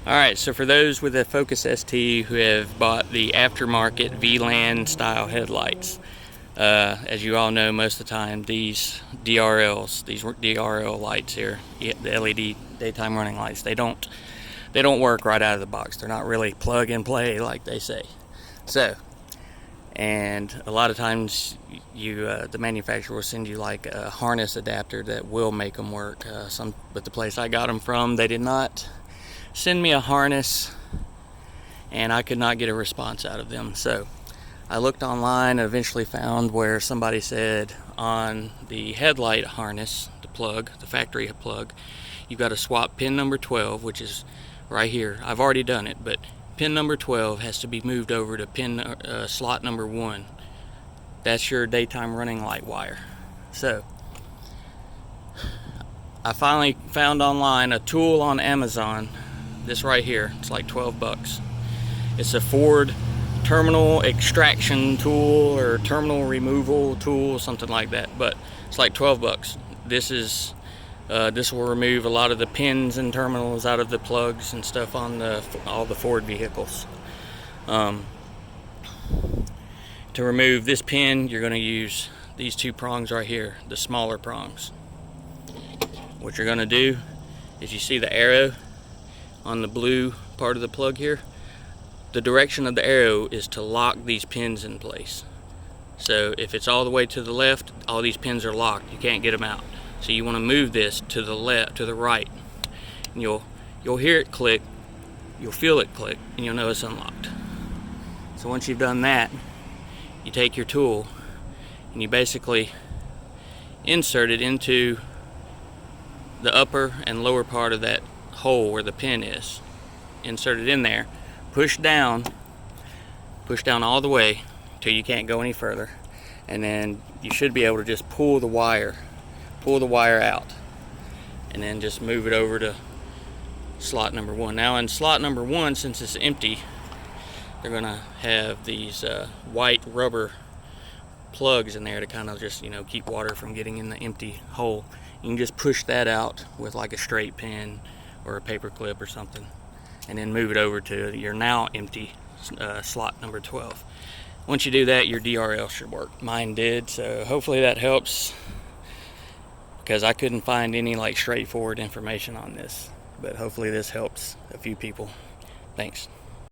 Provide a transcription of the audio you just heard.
Alright, so for those with a Focus ST who have bought the aftermarket VLand style headlights, as you all know, most of the time these DRLs, these DRL lights here, the LED daytime running lights, they don't work right out of the box. They're not really plug and play like they say. So, and a lot of times the manufacturer will send you like a harness adapter that will make them work. But the place I got them from, they did not send me a harness, and I could not get a response out of them. So I looked online and eventually found where somebody said on the headlight harness, the plug, the factory plug, you've got to swap pin number 12, which is right here. I've already done it, but pin number 12 has to be moved over to slot number 1. That's your daytime running light wire. So I finally found online a tool on Amazon. This right here, it's like 12 bucks. It's a Ford terminal extraction tool or terminal removal tool, something like that, but it's like 12 bucks. This will remove a lot of the pins and terminals out of the plugs and stuff on all the Ford vehicles. To remove this pin, you're going to use these two prongs right here, the smaller prongs. What you're going to do is, you see the arrow on the blue part of the plug here? The direction of the arrow is to lock these pins in place. So if it's all the way to the left, all these pins are locked. You can't get them out. So you want to move this to the left, to the right, and you'll hear it click, you'll feel it click, and you'll know it's unlocked. So once you've done that, you take your tool and you basically insert it into the upper and lower part of that hole where the pin is. Insert it in there, push down all the way till you can't go any further, and then you should be able to just pull the wire out, and then just move it over to slot number 1. Now in slot number 1, since it's empty, they're gonna have these white rubber plugs in there to kind of just, keep water from getting in the empty hole. You can just push that out with like a straight pin or a paper clip or something, and then move it over to your now empty slot number 12. Once you do that, your DRL should work. Mine did, so hopefully that helps, because I couldn't find any like straightforward information on this, but hopefully this helps a few people. Thanks.